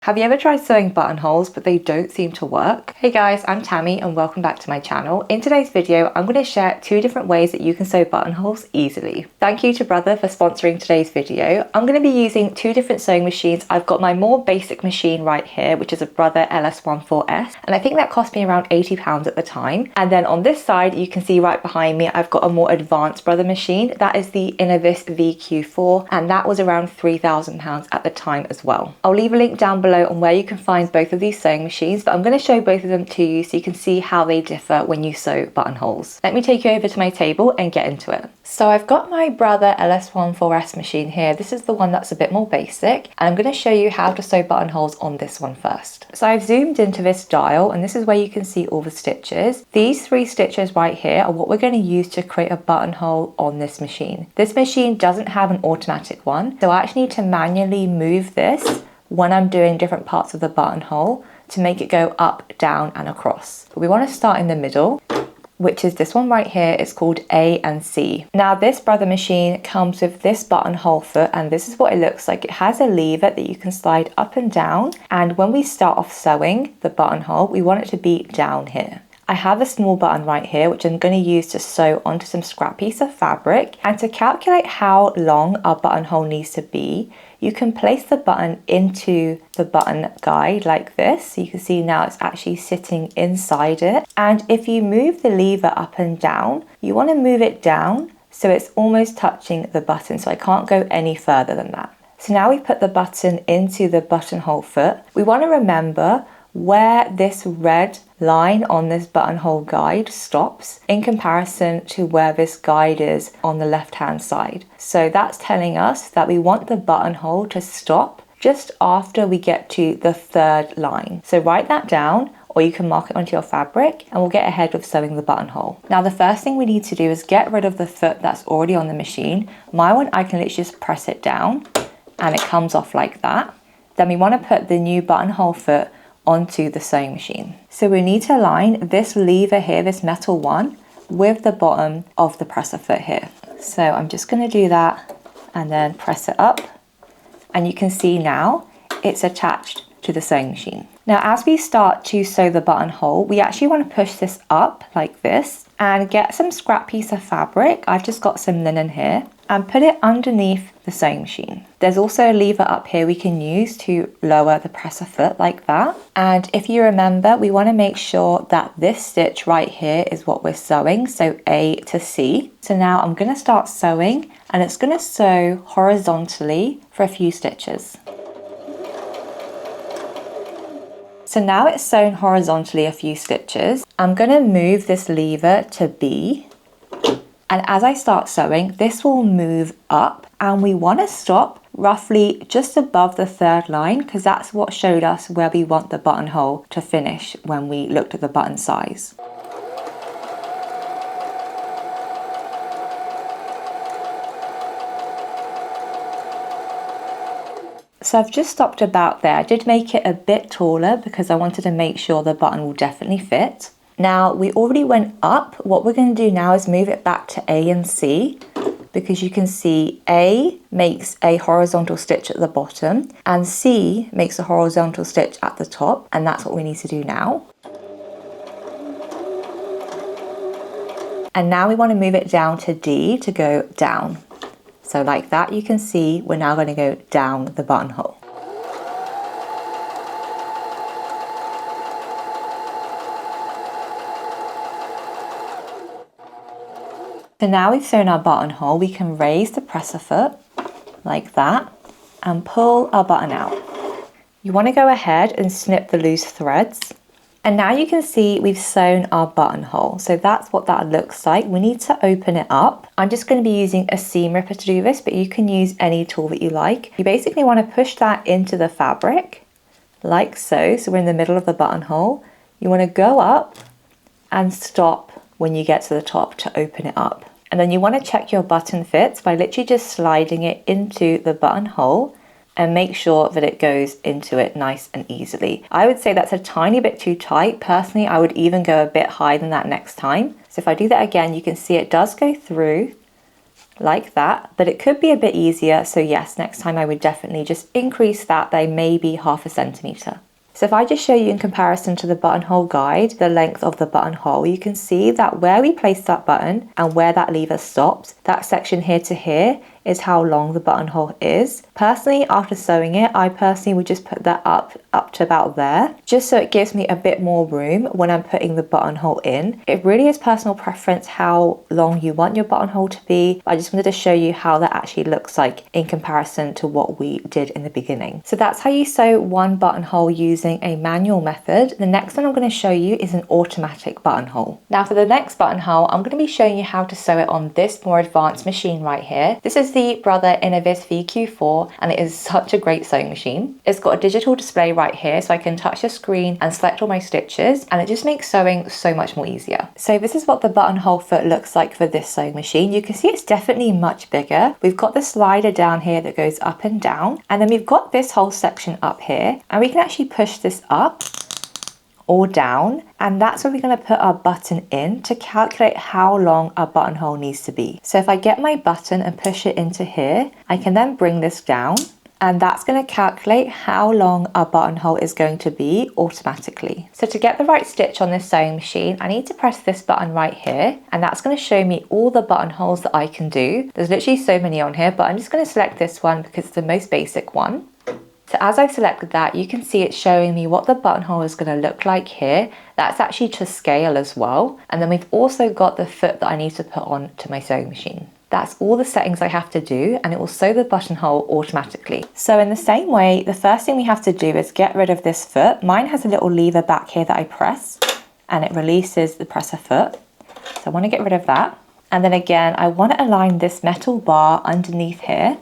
Have you ever tried sewing buttonholes but they don't seem to work? Hey guys, I'm Tammy and welcome back to my channel. In today's video, I'm going to share 2 different ways that you can sew buttonholes easily. Thank you to Brother for sponsoring today's video. I'm going to be using 2 different sewing machines. I've got my more basic machine right here, which is a Brother LS14S, and I think that cost me around £80 at the time. And then on this side, you can see right behind me, I've got a more advanced Brother machine. That is the Innovis VQ4, and that was around £3,000 at the time as well. I'll leave a link down below on where you can find both of these sewing machines, but I'm going to show both of them to you so you can see how they differ when you sew buttonholes. Let me take you over to my table and get into it. So I've got my Brother LS14S machine here. This is the one that's a bit more basic, and I'm going to show you how to sew buttonholes on this one first. So I've zoomed into this dial, and this is where you can see all the stitches. These 3 stitches right here are what we're going to use to create a buttonhole on this machine. This machine doesn't have an automatic one, so I actually need to manually move this when I'm doing different parts of the buttonhole to make it go up, down and across. But we want to start in the middle, which is this one right here. It's called A and C. Now this Brother machine comes with this buttonhole foot, and this is what it looks like. It has a lever that you can slide up and down, and when we start off sewing the buttonhole, we want it to be down here. I have a small button right here, which I'm going to use to sew onto some scrap piece of fabric. And to calculate how long our buttonhole needs to be, you can place the button into the button guide like this. So you can see now it's actually sitting inside it. And if you move the lever up and down, you want to move it down so it's almost touching the button. So I can't go any further than that. So now we put the button into the buttonhole foot. We want to remember where this red line on this buttonhole guide stops in comparison to where this guide is on the left hand side. So that's telling us that we want the buttonhole to stop just after we get to the 3rd line. So write that down, or you can mark it onto your fabric, and we'll get ahead with sewing the buttonhole. Now the first thing we need to do is get rid of the foot that's already on the machine. My one, I can literally just press it down and it comes off like that. Then we want to put the new buttonhole foot onto the sewing machine. So we need to align this lever here, this metal one, with the bottom of the presser foot here. So I'm just going to do that and then press it up, and you can see now it's attached to the sewing machine. Now as we start to sew the buttonhole, we actually want to push this up like this and get some scrap piece of fabric. I've just got some linen here, and put it underneath the sewing machine. There's also a lever up here we can use to lower the presser foot like that. And if you remember, we want to make sure that this stitch right here is what we're sewing, so A to C. So now I'm going to start sewing, and it's going to sew horizontally for a few stitches. So now it's sewn horizontally a few stitches. I'm going to move this lever to B. And as I start sewing, this will move up, and we want to stop roughly just above the 3rd line, because that's what showed us where we want the buttonhole to finish when we looked at the button size. So I've just stopped about there. I did make it a bit taller because I wanted to make sure the button will definitely fit. Now we already went up. What we're going to do now is move it back to A and C, because you can see A makes a horizontal stitch at the bottom and C makes a horizontal stitch at the top, and that's what we need to do now. And now we want to move it down to D to go down. So like that, you can see we're now going to go down the buttonhole. So now we've sewn our buttonhole, we can raise the presser foot like that and pull our button out. You want to go ahead and snip the loose threads. And now you can see we've sewn our buttonhole. So that's what that looks like. We need to open it up. I'm just going to be using a seam ripper to do this, but you can use any tool that you like. You basically want to push that into the fabric like so. So we're in the middle of the buttonhole. You want to go up and stop when you get to the top to open it up. And then you want to check your button fits by literally just sliding it into the buttonhole and make sure that it goes into it nice and easily. I would say that's a tiny bit too tight. Personally, I would even go a bit higher than that next time. So if I do that again, you can see it does go through like that, but it could be a bit easier. So yes, next time I would definitely just increase that by maybe 1/2 centimeter. So if I just show you in comparison to the buttonhole guide, the length of the buttonhole, you can see that where we place that button and where that lever stops, that section here to here is how long the buttonhole is. Personally, after sewing it, I personally would just put that up to about there, just so it gives me a bit more room when I'm putting the buttonhole in. It really is personal preference how long you want your buttonhole to be. I just wanted to show you how that actually looks like in comparison to what we did in the beginning. So that's how you sew one buttonhole using a manual method. The next one I'm going to show you is an automatic buttonhole. Now for the next buttonhole, I'm going to be showing you how to sew it on this more advanced machine right here. This is the Brother Innovis VQ4 and it is such a great sewing machine. It's got a digital display right here so I can touch the screen and select all my stitches, and it just makes sewing so much more easier. So this is what the buttonhole foot looks like for this sewing machine. You can see it's definitely much bigger. We've got the slider down here that goes up and down, and then we've got this whole section up here, and we can actually push this up or down, and that's where we're going to put our button in to calculate how long our buttonhole needs to be. So if I get my button and push it into here, I can then bring this down, and that's going to calculate how long our buttonhole is going to be automatically. So to get the right stitch on this sewing machine, I need to press this button right here, and that's going to show me all the buttonholes that I can do. There's literally so many on here, but I'm just going to select this one because it's the most basic one. So as I've selected that, you can see it's showing me what the buttonhole is going to look like here. That's actually to scale as well. And then we've also got the foot that I need to put on to my sewing machine. That's all the settings I have to do, and it will sew the buttonhole automatically. So in the same way, the first thing we have to do is get rid of this foot. Mine has a little lever back here that I press and it releases the presser foot. So I want to get rid of that. And then again, I want to align this metal bar underneath here.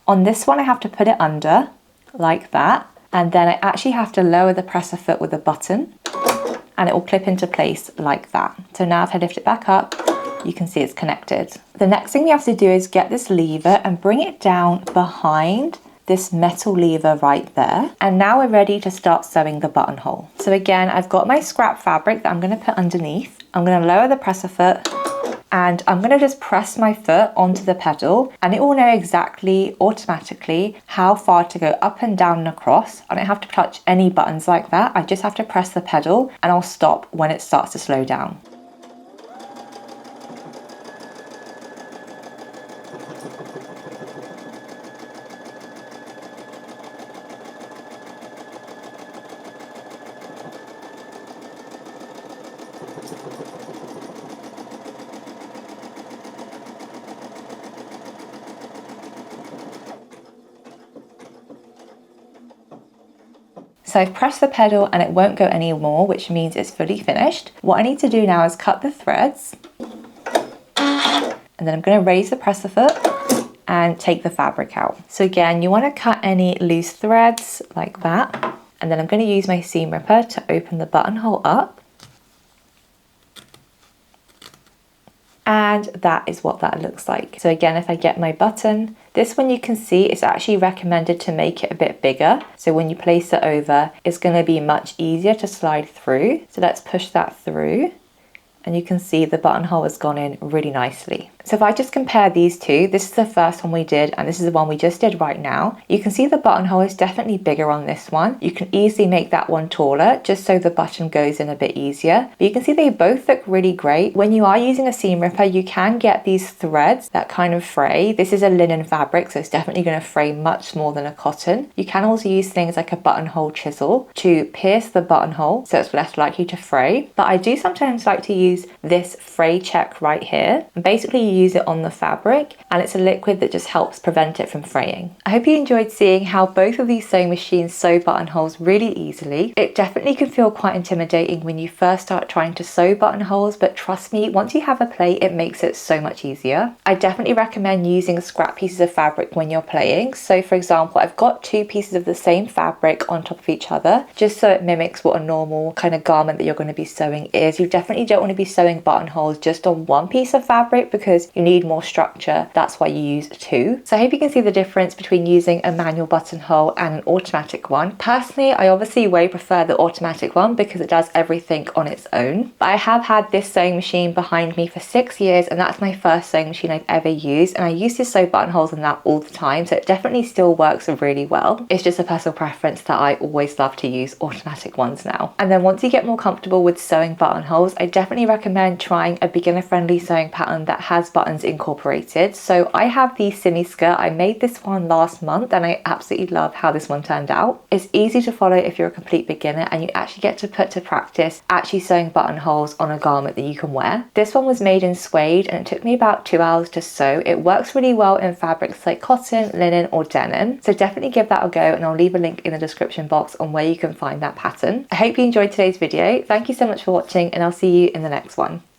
On this one, I have to put it under like that, and then I actually have to lower the presser foot with a button and it will clip into place like that. So now if I lift it back up, you can see it's connected. The next thing we have to do is get this lever and bring it down behind this metal lever right there, and now we're ready to start sewing the buttonhole. So again, I've got my scrap fabric that I'm going to put underneath. I'm going to lower the presser foot, and I'm going to just press my foot onto the pedal, and it will know exactly automatically how far to go up and down and across. I don't have to touch any buttons like that. I just have to press the pedal and I'll stop when it starts to slow down. So I've pressed the pedal and it won't go anymore, which means it's fully finished. What I need to do now is cut the threads, and then I'm going to raise the presser foot and take the fabric out. So again, you want to cut any loose threads like that, and then I'm going to use my seam ripper to open the buttonhole up. And that is what that looks like. So again, if I get my button, this one you can see it's actually recommended to make it a bit bigger. So when you place it over, it's going to be much easier to slide through. So let's push that through. And you can see the buttonhole has gone in really nicely. So if I just compare these two, this is the first one we did and this is the one we just did right now. You can see the buttonhole is definitely bigger on this one. You can easily make that one taller just so the button goes in a bit easier. But you can see they both look really great. When you are using a seam ripper, you can get these threads that kind of fray. This is a linen fabric, so it's definitely going to fray much more than a cotton. You can also use things like a buttonhole chisel to pierce the buttonhole so it's less likely to fray. But I do sometimes like to use this fray check right here, and basically you use it on the fabric, and it's a liquid that just helps prevent it from fraying. I hope you enjoyed seeing how both of these sewing machines sew buttonholes really easily. It definitely can feel quite intimidating when you first start trying to sew buttonholes, but trust me, once you have a plate, it makes it so much easier. I definitely recommend using scrap pieces of fabric when you're playing. So for example, I've got two pieces of the same fabric on top of each other, just so it mimics what a normal kind of garment that you're going to be sewing is. You definitely don't want to be sewing buttonholes just on one piece of fabric, because because you need more structure. That's why you use two. So I hope you can see the difference between using a manual buttonhole and an automatic one. Personally, I obviously way prefer the automatic one because it does everything on its own. But I have had this sewing machine behind me for 6 years, and that's my first sewing machine I've ever used, and I used to sew buttonholes in that all the time, so it definitely still works really well. It's just a personal preference that I always love to use automatic ones now. And then once you get more comfortable with sewing buttonholes, I definitely recommend trying a beginner-friendly sewing pattern that has buttons incorporated. So I have the Simi skirt. I made this one last month and I absolutely love how this one turned out. It's easy to follow if you're a complete beginner, and you actually get to put to practice actually sewing buttonholes on a garment that you can wear. This one was made in suede and it took me about 2 hours to sew. It works really well in fabrics like cotton, linen or denim, so definitely give that a go, and I'll leave a link in the description box on where you can find that pattern. I hope you enjoyed today's video. Thank you so much for watching, and I'll see you in the next one.